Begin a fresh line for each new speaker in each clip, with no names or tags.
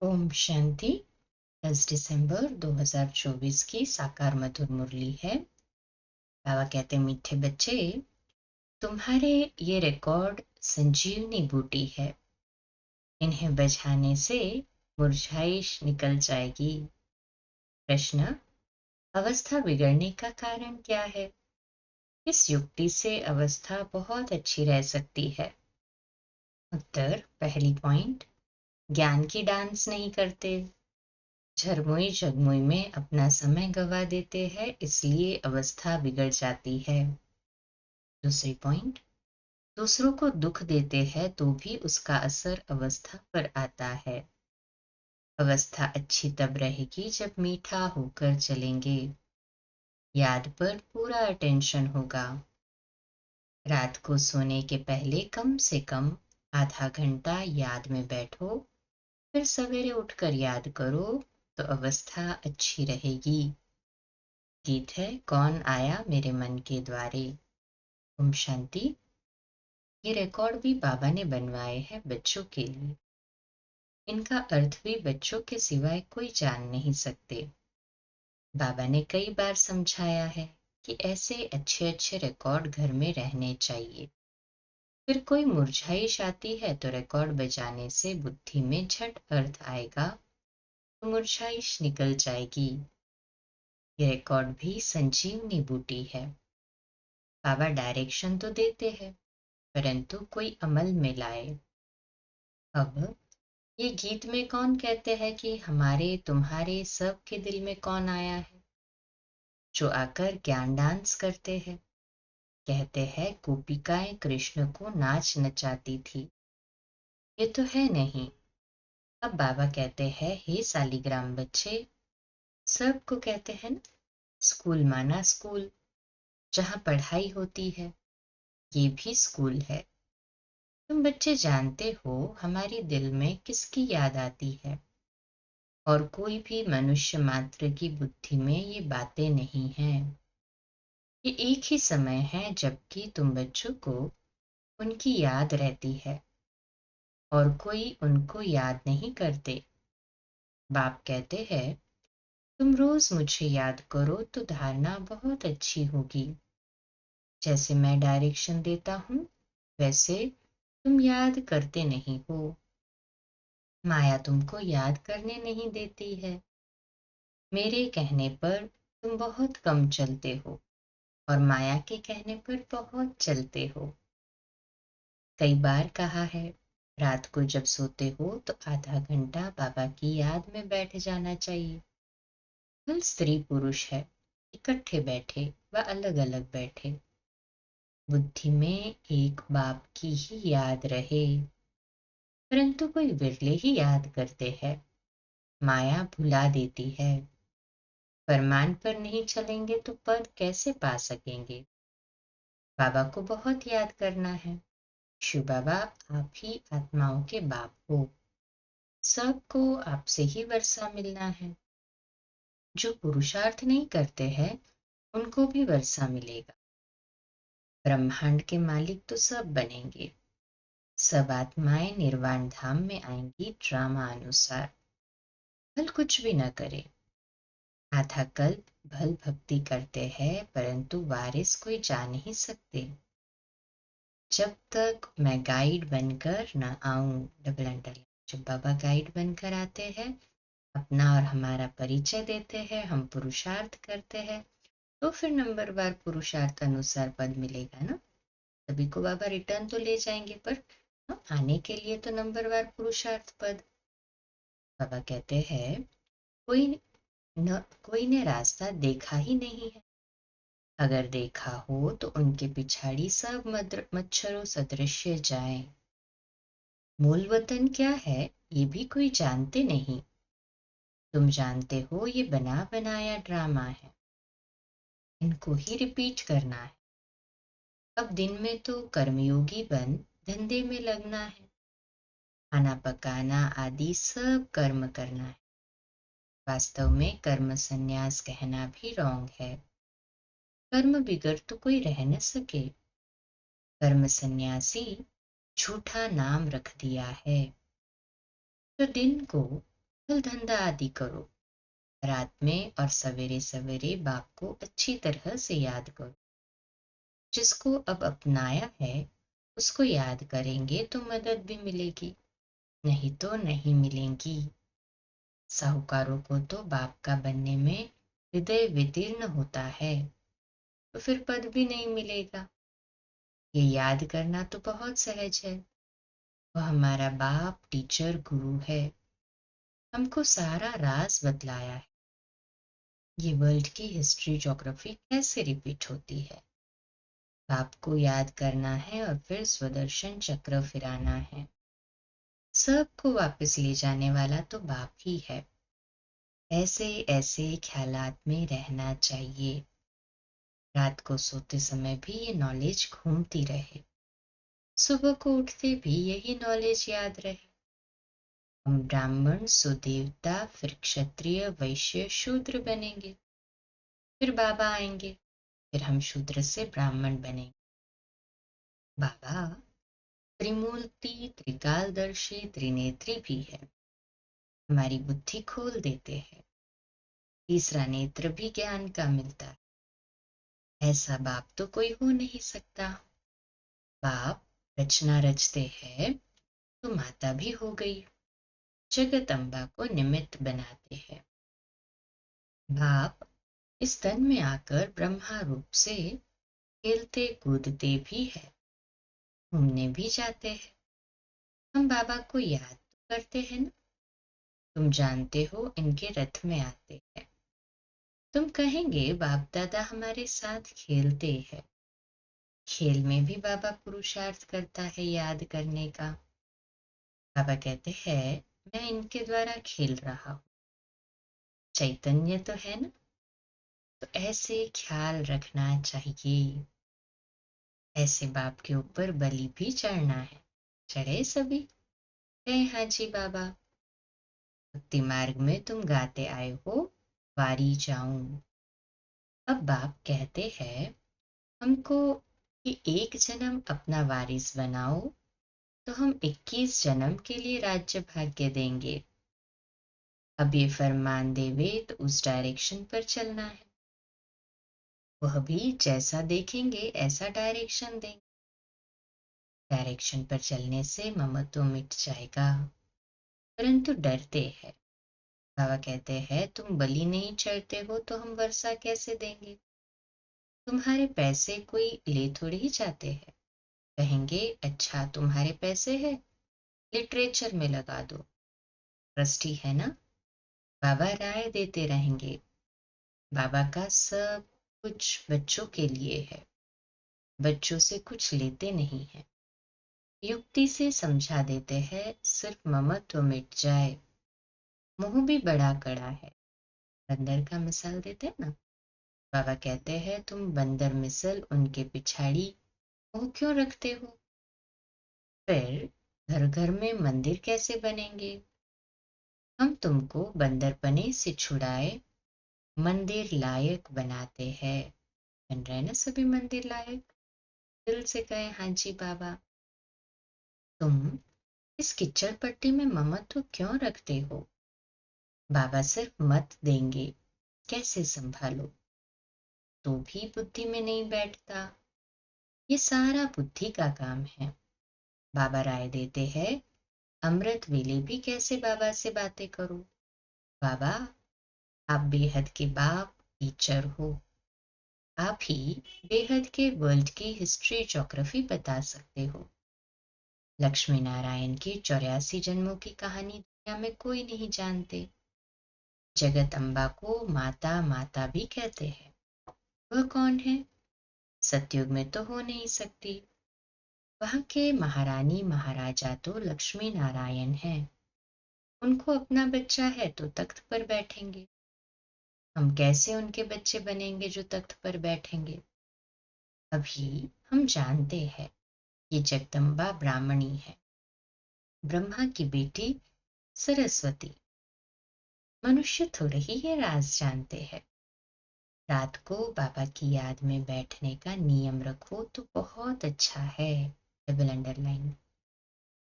ओम शांति। 10 दिसंबर 2024 की साकार मधुर मुरली है। बाबा कहते मीठे बच्चे, तुम्हारे ये रिकॉर्ड संजीवनी बूटी है। इन्हें बजाने से मुरझाइश निकल जाएगी। प्रश्न, अवस्था बिगड़ने का कारण क्या है? इस युक्ति से अवस्था बहुत अच्छी रह सकती है। उत्तर, पहली पॉइंट, ज्ञान की डांस नहीं करते, झरमोई झगमुई में अपना समय गवा देते हैं, इसलिए अवस्था बिगड़ जाती है। दूसरी पॉइंट, दूसरों को दुख देते हैं तो भी उसका असर अवस्था पर आता है। अवस्था अच्छी तब रहेगी जब मीठा होकर चलेंगे, याद पर पूरा अटेंशन होगा। रात को सोने के पहले कम से कम आधा घंटा याद में बैठो, फिर सवेरे उठकर याद करो तो अवस्था अच्छी रहेगी। गीत है कौन आया मेरे मन के द्वारे। ओम शांति। ये रिकॉर्ड भी बाबा ने बनवाए हैं बच्चों के लिए। इनका अर्थ भी बच्चों के सिवाय कोई जान नहीं सकते। बाबा ने कई बार समझाया है कि ऐसे अच्छे अच्छे रिकॉर्ड घर में रहने चाहिए। फिर कोई मुरझाइश आती है तो रिकॉर्ड बजाने से बुद्धि में झट अर्थ आएगा तो मुरझाइश निकल जाएगी। ये रिकॉर्ड भी संजीवनी बूटी है। बाबा डायरेक्शन तो देते हैं परंतु कोई अमल में लाए। अब ये गीत में कौन कहते हैं कि हमारे तुम्हारे सब के दिल में कौन आया है? जो आकर ज्ञान डांस करते हैं। कहते हैं गोपिकाएं कृष्ण को नाच नचाती थी। ये तो है नहीं। अब बाबा कहते हैं हे सालिग्राम बच्चे, सबको कहते हैं ना, स्कूल माना स्कूल, जहाँ पढ़ाई होती है, ये भी स्कूल है। तुम बच्चे जानते हो हमारी दिल में किसकी याद आती है, और कोई भी मनुष्य मात्र की बुद्धि में ये बातें नहीं हैं। ये एक ही समय है जबकि तुम बच्चों को उनकी याद रहती है और कोई उनको याद नहीं करते। बाप कहते हैं तुम रोज मुझे याद करो तो धारणा बहुत अच्छी होगी। जैसे मैं डायरेक्शन देता हूँ वैसे तुम याद करते नहीं हो। माया तुमको याद करने नहीं देती है। मेरे कहने पर तुम बहुत कम चलते हो और माया के कहने पर बहुत चलते हो। कई बार कहा है रात को जब सोते हो तो आधा घंटा बाबा की याद में बैठ जाना चाहिए। कल स्त्री पुरुष है, इकट्ठे बैठे व अलग अलग बैठे, बुद्धि में एक बाप की ही याद रहे। परंतु कोई विरले ही याद करते हैं, माया भुला देती है। फरमान पर नहीं चलेंगे तो पद कैसे पा सकेंगे? बाबा को बहुत याद करना है। शिव बाबा आप ही आत्माओं के बाप हो, सबको आपसे ही वर्षा मिलना है। जो पुरुषार्थ नहीं करते हैं उनको भी वर्षा मिलेगा। ब्रह्मांड के मालिक तो सब बनेंगे। सब आत्माएं निर्वाण धाम में आएंगी ड्रामा अनुसार। फल कुछ भी न करे। आधा कल्प भल भक्ति करते हैं परंतु वारिस कोई जा नहीं सकते। जब तक मैं गाइड बनकर न आऊं, डबल अंडरलाइन, जब बाबा गाइड बनकर आते हैं, अपना और हमारा परिचय देते हैं, हम पुरुषार्थ करते हैं, तो फिर नंबरवार पुरुषार्थ अनुसार पद मिलेगा ना। सभी को बाबा रिटर्न तो ले जाएंगे पर आने के लिए तो नंबरवार पुरुषार्थ पद। बाबा कहते हैं कोई ने रास्ता देखा ही नहीं है। अगर देखा हो तो उनके पिछाड़ी सब मच्छरों सदृश्य जाएं। मूल वतन क्या है ये भी कोई जानते नहीं। तुम जानते हो ये बना बनाया ड्रामा है, इनको ही रिपीट करना है। अब दिन में तो कर्मयोगी बन धंधे में लगना है, खाना पकाना आदि सब कर्म करना है। वास्तव में कर्म संन्यास कहना भी रॉन्ग है। कर्म बिगड़ तो कोई रह न सके। कर्म सन्यासी झूठा नाम रख दिया है। तो दिन को फल धंधा आदि करो। रात में और सवेरे सवेरे बाप को अच्छी तरह से याद करो। जिसको अब अपनाया है उसको याद करेंगे तो मदद भी मिलेगी, नहीं तो नहीं मिलेंगी। साहूकारों को तो बाप का बनने में हृदय विदीर्ण होता है, तो फिर पद भी नहीं मिलेगा। ये याद करना तो बहुत सहज है। वह हमारा बाप टीचर गुरु है, हमको सारा राज बतलाया है। ये वर्ल्ड की हिस्ट्री ज्योग्राफी कैसे रिपीट होती है। बाप को याद करना है और फिर स्वदर्शन चक्र फिराना है। सबको वापस ले जाने वाला तो बाप ही है। ऐसे ऐसे ख्यालात में रहना चाहिए। रात को सोते समय भी ये नॉलेज घूमती रहे, सुबह को उठते भी यही नॉलेज याद रहे। हम ब्राह्मण सुदेवता, फिर क्षत्रिय, वैश्य, शूद्र बनेंगे। फिर बाबा आएंगे, फिर हम शूद्र से ब्राह्मण बनेंगे। बाबा त्रिमूर्ति, त्रिकालदर्शी, त्रिनेत्री भी है, हमारी बुद्धि खोल देते हैं। तीसरा नेत्र भी ज्ञान का मिलता है। ऐसा बाप तो कोई हो नहीं सकता। बाप रचना रचते हैं तो माता भी हो गई, जगत अम्बा को निमित्त बनाते हैं। बाप इस तन में आकर ब्रह्मा रूप से खेलते कूदते भी है, घूमने भी जाते हैं। हम बाबा को याद तो करते हैं ना। तुम जानते हो इनके रथ में आते हैं। तुम कहेंगे बाप दादा हमारे साथ खेलते हैं। खेल में भी बाबा पुरुषार्थ करता है याद करने का। बाबा कहते हैं मैं इनके द्वारा खेल रहा हूँ। चैतन्य तो है ना, तो ऐसे ख्याल रखना चाहिए। ऐसे बाप के ऊपर बलि भी चढ़ना है। चढ़े सभी? कहे हाँ जी बाबा। भक्ति मार्ग में तुम गाते आए हो वारी जाऊं। अब बाप कहते हैं हमको कि एक जन्म अपना वारिस बनाओ तो हम 21 जन्म के लिए राज्य भाग्य देंगे। अब ये फरमान देवे तो उस डायरेक्शन पर चलना है। वह भी जैसा देखेंगे ऐसा डायरेक्शन देंगे। डायरेक्शन पर चलने से ममत्व मिट जाएगा, परंतु डरते हैं। बाबा कहते हैं तुम बलि नहीं चढ़ते हो तो हम वर्षा कैसे देंगे। तुम्हारे पैसे कोई ले थोड़ी ही जाते हैं। कहेंगे अच्छा तुम्हारे पैसे है, लिटरेचर में लगा दो, ट्रस्टी है ना। बाबा राय देते रहेंगे। बाबा का सब कुछ बच्चों के लिए है, बच्चों से कुछ लेते नहीं है। युक्ति से समझा देते हैं सिर्फ ममत्व मिट जाए। मुंह भी बड़ा कड़ा है। बंदर का मिसाल देते हैं ना। बाबा कहते हैं तुम बंदर मिसल उनके पिछाड़ी मुंह क्यों रखते हो। फिर घर घर में मंदिर कैसे बनेंगे। हम तुमको बंदरपने से छुड़ाए मंदिर लायक बनाते हैं। बन रहे ना सभी मंदिर लायक। दिल से कहे हाँ जी बाबा। तुम इस कीचड़ पट्टी में ममत्व क्यों रखते हो। बाबा सिर्फ मत देंगे कैसे संभालो, तो भी बुद्धि में नहीं बैठता। ये सारा बुद्धि का काम है। बाबा राय देते हैं अमृत वेले भी कैसे बाबा से बातें करो। बाबा आप बेहद के बाप टीचर हो। आप ही बेहद के वर्ल्ड की हिस्ट्री ज्योग्राफी बता सकते हो। लक्ष्मी नारायण के 84 जन्मों की कहानी दुनिया में कोई नहीं जानते। जगत अम्बा को माता माता भी कहते हैं। वह कौन है। सतयुग में तो हो नहीं सकती। वहां के महारानी महाराजा तो लक्ष्मी नारायण हैं। उनको अपना बच्चा है तो तख्त पर बैठेंगे। हम कैसे उनके बच्चे बनेंगे जो तख्त पर बैठेंगे। अभी हम जानते हैं ये जगदम्बा ब्राह्मणी है, ब्रह्मा की बेटी सरस्वती। मनुष्य थोड़े ही ये राज जानते हैं। रात को बाबा की याद में बैठने का नियम रखो तो बहुत अच्छा है। Double underline.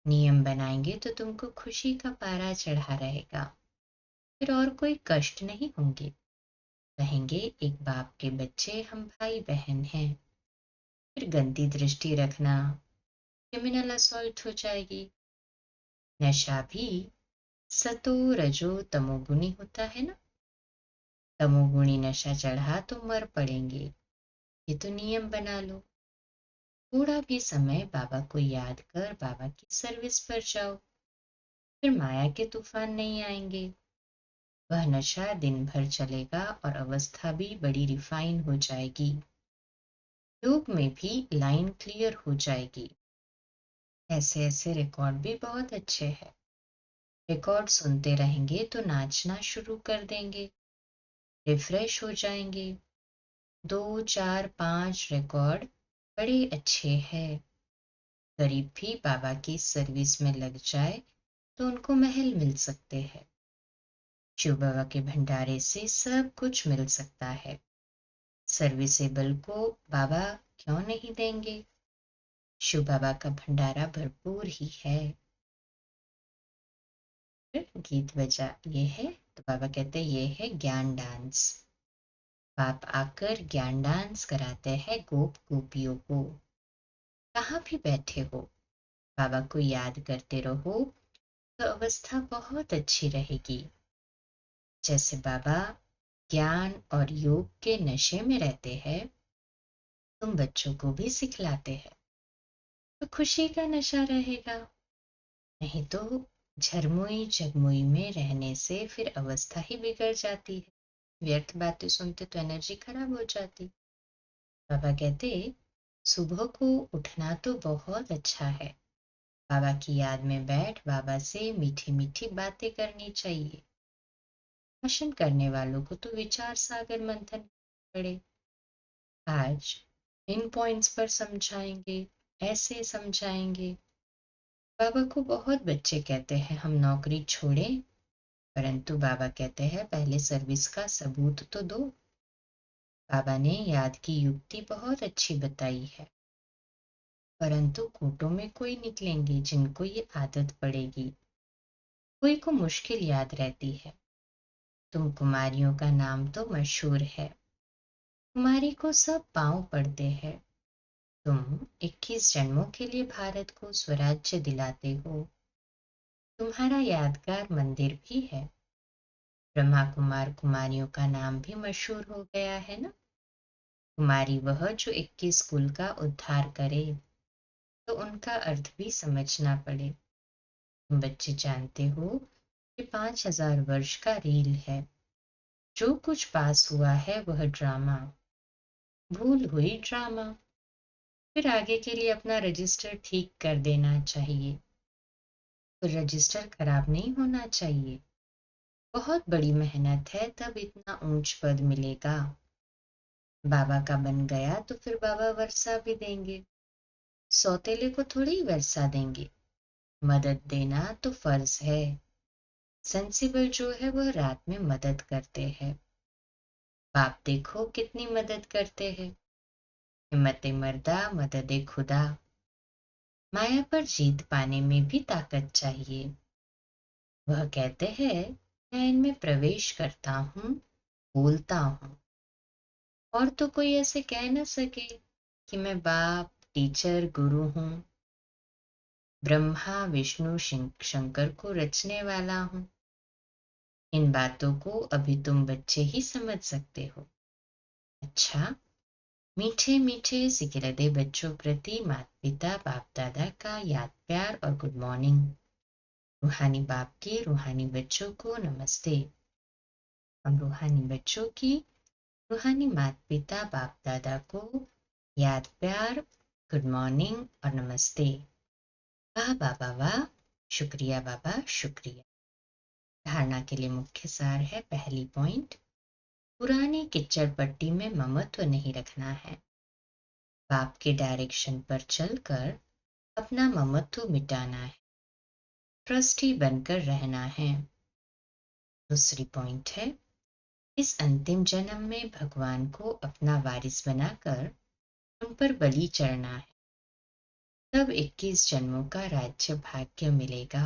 नियम बनाएंगे तो तुमको खुशी का पारा चढ़ा रहेगा। फिर और कोई कष्ट नहीं होंगे। कहेंगे एक बाप के बच्चे हम भाई बहन हैं। फिर गंदी दृष्टि रखना, क्रिमिनल असॉल्ट हो जाएगी। नशा भी सतो रजो तमोगुणी होता है ना। तमोगुणी नशा चढ़ा तो मर पड़ेंगे, ये तो नियम बना लो। थोड़ा भी समय बाबा को याद कर बाबा की सर्विस पर जाओ, फिर माया के तूफान नहीं आएंगे। वह नशा दिन भर चलेगा और अवस्था भी बड़ी रिफाइन हो जाएगी। योग में भी लाइन क्लियर हो जाएगी। ऐसे ऐसे रिकॉर्ड भी बहुत अच्छे हैं। रिकॉर्ड सुनते रहेंगे तो नाचना शुरू कर देंगे, रिफ्रेश हो जाएंगे। 2 4 5 रिकॉर्ड बड़े अच्छे हैं। गरीब भी बाबा की सर्विस में लग जाए तो उनको महल मिल सकते हैं। शिव बाबा के भंडारे से सब कुछ मिल सकता है। सर्विसेबल को बाबा क्यों नहीं देंगे। शिव बाबा का भंडारा भरपूर ही है। फिर गीत बजा ये है तो बाबा कहते हैं ये है ज्ञान डांस। बाप आकर ज्ञान डांस कराते हैं गोप गोपियों को। कहाँ भी बैठे हो बाबा को याद करते रहो तो अवस्था बहुत अच्छी रहेगी। जैसे बाबा ज्ञान और योग के नशे में रहते हैं, तुम बच्चों को भी सिखलाते हैं तो खुशी का नशा रहेगा। नहीं तो झरमुई जगमुई में रहने से फिर अवस्था ही बिगड़ जाती है। व्यर्थ बातें सुनते तो एनर्जी खराब हो जाती। बाबा कहते सुबह को उठना तो बहुत अच्छा है। बाबा की याद में बैठ बाबा से मीठी मीठी बातें करनी चाहिए। भाषण करने वालों को तो विचार सागर मंथन पड़े। आज इन पॉइंट्स पर समझाएंगे, ऐसे समझाएंगे। बाबा को बहुत बच्चे कहते हैं हम नौकरी छोड़ें, परंतु बाबा कहते हैं पहले सर्विस का सबूत तो दो। बाबा ने याद की युक्ति बहुत अच्छी बताई है, परंतु कोटों में कोई निकलेंगे जिनको ये आदत पड़ेगी। कोई को मुश्किल याद रहती है। तुम कुमारियों का नाम तो मशहूर है। कुमारी को सब पांव पड़ते हैं। तुम 21 जन्मों के लिए भारत को स्वराज्य दिलाते हो। तुम्हारा यादगार मंदिर भी है। ब्रह्मा कुमार कुमारियों का नाम भी मशहूर हो गया है ना। कुमारी वह जो 21 कुल का उद्धार करे, तो उनका अर्थ भी समझना पड़े। तुम बच्चे जानते हो कि 5000 वर्ष का रील है। जो कुछ पास हुआ है वह ड्रामा, भूल हुई ड्रामा। फिर आगे के लिए अपना रजिस्टर ठीक कर देना चाहिए। तो रजिस्टर खराब नहीं होना चाहिए। बहुत बड़ी मेहनत है तब इतना ऊंच पद मिलेगा। बाबा का बन गया तो फिर बाबा वर्षा भी देंगे। सौतेले को थोड़ी वर्षा देंगे। मदद देना तो फर्ज है। सेंसिबल जो है वह रात में मदद करते हैं। बाप देखो कितनी मदद करते हैं। हिम्मत मर्दा मदद खुदा। माया पर जीत पाने में भी ताकत चाहिए। वह कहते हैं मैं इनमें प्रवेश करता हूँ, बोलता हूँ, और तो कोई ऐसे कह न सके कि मैं बाप टीचर गुरु हूँ। ब्रह्मा विष्णु शंकर को रचने वाला हूँ। इन बातों को अभी तुम बच्चे ही समझ सकते हो। अच्छा, मीठे मीठे सिकिलदे बच्चों प्रति माता पिता बाप दादा का याद प्यार और गुड मॉर्निंग। रूहानी बाप के रूहानी बच्चों को नमस्ते। हम रूहानी बच्चों की रूहानी माता पिता बाप दादा को याद प्यार, गुड मॉर्निंग और नमस्ते। वाह बाबा वाह, शुक्रिया बाबा शुक्रिया। धारणा के लिए मुख्य सार है पहली पॉइंट, पुरानी किच्चड़ पट्टी में ममत्व नहीं रखना है। बाप के डायरेक्शन पर चलकर अपना ममत्व मिटाना है। ट्रस्टी बनकर रहना है। दूसरी पॉइंट है इस अंतिम जन्म में भगवान को अपना वारिस बनाकर उन पर बलि चढ़ना है। तब 21 जन्मों का राज्य भाग्य मिलेगा।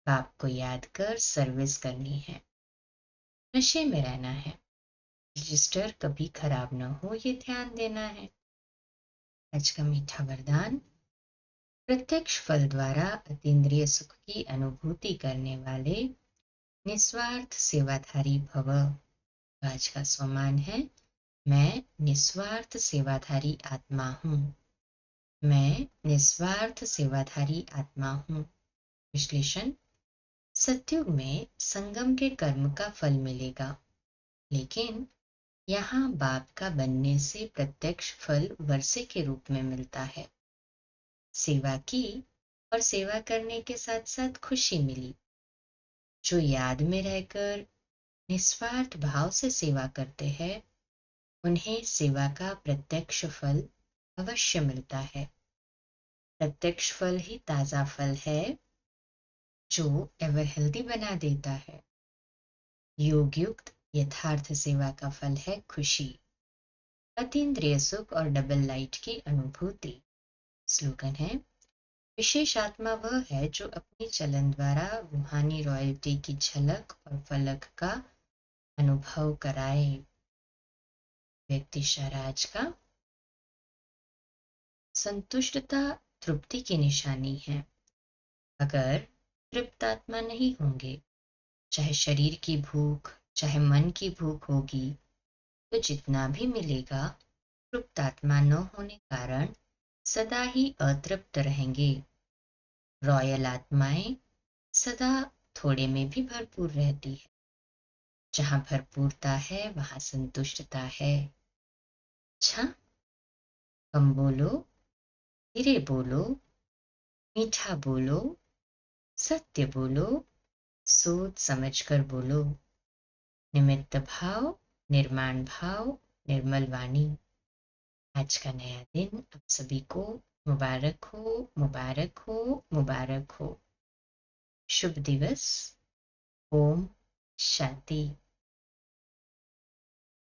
बाप को याद कर सर्विस करनी है, नशे में रहना है, रजिस्टर कभी खराब न हो ये ध्यान देना है। आज का मीठा वरदान, प्रत्यक्ष फल द्वारा अतीन्द्रिय सुख की अनुभूति करने वाले निस्वार्थ सेवाधारी भव। आज का स्वमान है, मैं निस्वार्थ सेवाधारी आत्मा हूँ। मैं निस्वार्थ सेवाधारी आत्मा हूँ। विश्लेषण, सतयुग में संगम के कर्म का फल मिलेगा, लेकिन यहाँ बाप का बनने से प्रत्यक्ष फल वर्षे के रूप में मिलता है। सेवा की और सेवा करने के साथ साथ खुशी मिली। जो याद में रहकर निस्वार्थ भाव से सेवा करते हैं, उन्हें सेवा का प्रत्यक्ष फल अवश्य मिलता है। प्रत्यक्ष फल ही ताजा फल है जो एवर हेल्दी बना देता है। योग युक्त यथार्थ सेवा का फल है खुशी, अतीन्द्रिय सुख और डबल लाइट की अनुभूति। स्लोगन है, विशेष आत्मा वह है जो अपनी चलन द्वारा रूहानी रॉयल्टी की झलक और फलक का अनुभव कराए। व्यक्ति शराज का, संतुष्टता तृप्ति की निशानी है। अगर तृप्त आत्मा नहीं होंगे, चाहे शरीर की भूख चाहे मन की भूख होगी, तो जितना भी मिलेगा तृप्त आत्मा न होने कारण सदा ही अतृप्त रहेंगे। रॉयल आत्माएं सदा थोड़े में भी भरपूर रहती है। जहां भरपूरता है वहां संतुष्टता है। अच्छा, कम बोलो, धीरे बोलो, मीठा बोलो, सत्य बोलो, सोच समझकर बोलो। निमित्त भाव, निर्माण भाव, निर्मल वाणी। आज का नया दिन आप सभी को मुबारक हो, मुबारक हो, मुबारक हो। शुभ दिवस। ओम शांति।